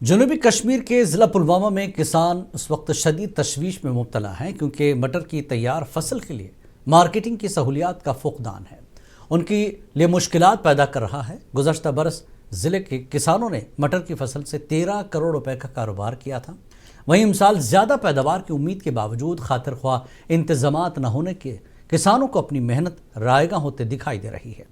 جنوبی کشمیر کے ضلع پلوامہ میں کسان اس وقت شدید تشویش میں مبتلا ہیں کیونکہ مٹر کی تیار فصل کے لیے مارکیٹنگ کی سہولیات کا فقدان ہے۔ ان کی لیے مشکلات پیدا کر رہا ہے۔ گزشتہ برس ضلع کے کسانوں نے مٹر کی فصل سے 13 کروڑ روپے کا کاروبار کیا تھا۔ وہیں امسال زیادہ پیداوار کی امید کے باوجود خاطر خواہ انتظامات نہ ہونے کے کسانوں کو اپنی محنت رائگاں ہوتے دکھائی دے رہی ہے۔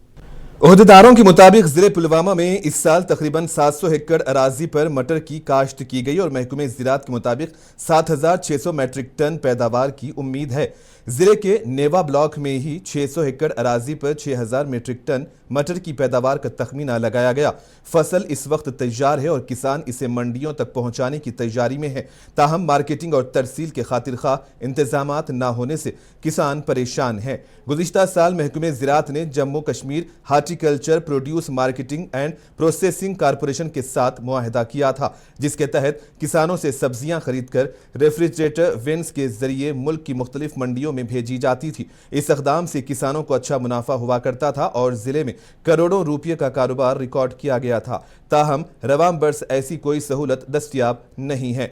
عہدیداروں کے مطابق ضلع پلوامہ میں اس سال تقریباً 700 ایکڑ اراضی پر مٹر کی کاشت کی گئی اور محکمہ زراعت کے مطابق 7600 میٹرک ٹن پیداوار کی امید ہے۔ ضلع کے نیوا بلاک میں ہی 600 ایکڑ اراضی پر 6000 میٹرک ٹن مٹر کی پیداوار کا تخمینہ لگایا گیا۔ فصل اس وقت تیار ہے اور کسان اسے منڈیوں تک پہنچانے کی تیاری میں ہے، تاہم مارکیٹنگ اور ترسیل کے خاطر خواہ انتظامات نہ ہونے سے کسان پریشان ہیں۔ گزشتہ سال محکمہ زراعت نے Jammu Kashmir horticulture produce marketing and processing corporation کے ساتھ معاہدہ کیا تھا، جس کے تحت کسانوں سے سبزیاں خرید کر ریفریجریٹر وینز کے ذریعے ملک کی مختلف منڈیوں میں بھیجی جاتی تھی۔ اس اقدام سے کسانوں کو اچھا منافع ہوا کرتا تھا اور ضلع میں کروڑوں روپے کا کاروبار ریکارڈ کیا گیا تھا، تاہم رواں برس ایسی کوئی سہولت دستیاب نہیں ہے۔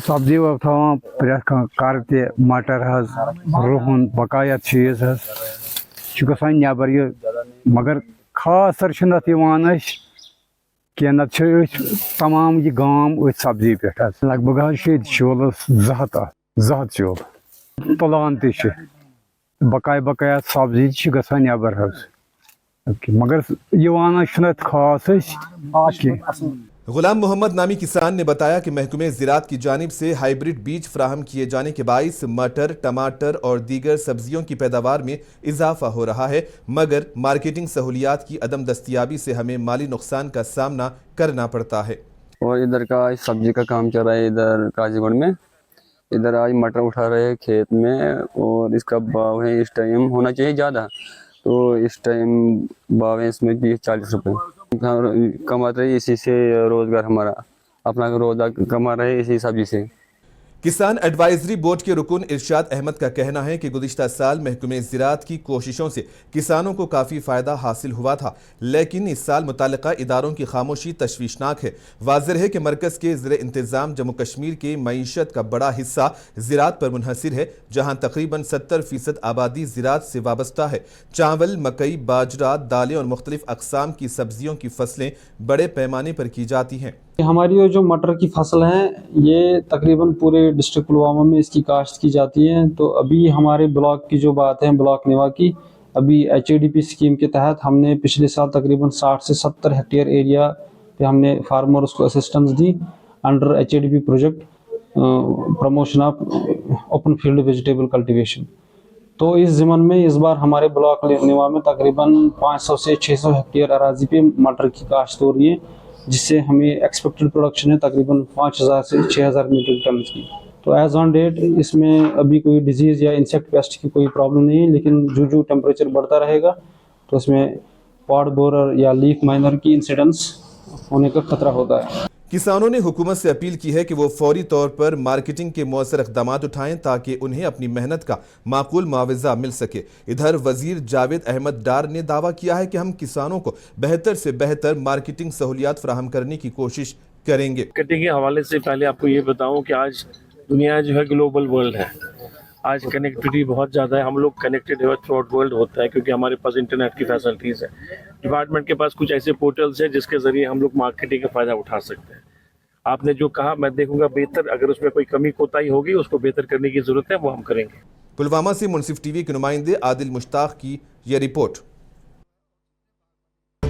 سبزی تھوان پریت کر مٹر رہن بقایا چیز گھان نبر یہ مگر خاص تر کی نت تمام یہ گام ات سبزی پہ لگ بھگ چولس 200 چول تلان تہ بقایا سبزی گھان نبر مگر یہ خاص غلام محمد نامی کسان نے بتایا کہ محکمہ زراعت کی جانب سے ہائیبریڈ بیج فراہم کیے جانے کے باعث مٹر، ٹماٹر اور دیگر سبزیوں کی پیداوار میں اضافہ ہو رہا ہے، مگر مارکیٹنگ سہولیات کی عدم دستیابی سے ہمیں مالی نقصان کا سامنا کرنا پڑتا ہے۔ اور ادھر کا سبزی کا کام چل رہا ہے، ادھر قاضی گنڈ میں ادھر آج مٹر اٹھا رہے ہیں کھیت میں، اور اس کا بھاؤ ہے اس ٹائم ہونا چاہیے زیادہ، تو اس ٹائم بھاؤ ہے اس میں 30-40 روپے کماتے رہے، اسی سے روزگار ہمارا اپنا روزگار کما رہے اسی سبزی سے۔ کسان ایڈوائزری بورڈ کے رکن ارشاد احمد کا کہنا ہے کہ گزشتہ سال محکمہ زراعت کی کوششوں سے کسانوں کو کافی فائدہ حاصل ہوا تھا، لیکن اس سال متعلقہ اداروں کی خاموشی تشویشناک ہے۔ واضح ہے کہ مرکز کے زیر انتظام جموں کشمیر کی معیشت کا بڑا حصہ زراعت پر منحصر ہے، جہاں تقریباً 70% آبادی زراعت سے وابستہ ہے۔ چاول، مکئی، باجرہ، دالیں اور مختلف اقسام کی سبزیوں کی فصلیں بڑے پیمانے پر کی جاتی ہیں۔ ہماری جو مٹر کی فصل ہے یہ تقریباً پورے ڈسٹرکٹ پلوامہ میں اس کی کاشت کی جاتی ہے، تو ابھی ہمارے بلاک کی جو بات ہے بلاک نیوا کی، ابھی HADP اسکیم کے تحت ہم نے پچھلے سال تقریباً 60 سے 70 ہیکٹیئر ایریا پہ ہم نے فارمرز کو assistance the under HADP project promotion of open field vegetable cultivation. تو اس ضمن میں اس بار ہمارے بلاک نیوا میں تقریباً 500 سے 600 ہیکٹیئر اراضی پہ مٹر کی کاشت ہو رہی ہے، جس سے ہمیں ایکسپیکٹڈ پروڈکشن ہے تقریباً 5000 سے 6000 میٹرک ٹن کی۔ تو ایز آن ڈیٹ اس میں ابھی کوئی ڈیزیز یا انسیکٹ پیسٹ کی کوئی پرابلم نہیں ہے، لیکن جو ٹیمپریچر بڑھتا رہے گا تو اس میں پاڈ بورر یا لیف مائنر کی انسیڈنس ہونے کا خطرہ ہوتا ہے۔ کسانوں نے حکومت سے اپیل کی ہے کہ وہ فوری طور پر مارکیٹنگ کے مؤثر اقدامات اٹھائیں تاکہ انہیں اپنی محنت کا معقول معاوضہ مل سکے۔ ادھر وزیر جاوید احمد ڈار نے دعویٰ کیا ہے کہ ہم کسانوں کو بہتر سے بہتر مارکیٹنگ سہولیات فراہم کرنے کی کوشش کریں گے۔ مارکیٹنگ کے حوالے سے پہلے آپ کو یہ بتاؤں کہ آج دنیا جو ہے گلوبل ورلڈ ہے، آج کنیکٹیوٹی بہت زیادہ ہے، ہم لوگ کنیکٹڈ تھرو آؤٹ ورلڈ ہوتا ہے کیونکہ ہمارے پاس انٹرنیٹ کی فیسلٹیز ہے۔ ڈپارٹمنٹ کے پاس کچھ ایسے پورٹلز ہیں جس کے ذریعے ہم لوگ مارکیٹنگ کا فائدہ اٹھا سکتے ہیں۔ آپ نے جو کہا میں دیکھوں گا، بہتر اگر اس میں کوئی کمی کوتاہی ہوگی اس کو بہتر کرنے کی ضرورت ہے، وہ ہم کریں گے۔ پلوامہ سے منصف ٹی وی کے نمائندے عادل مشتاق کی یہ رپورٹ۔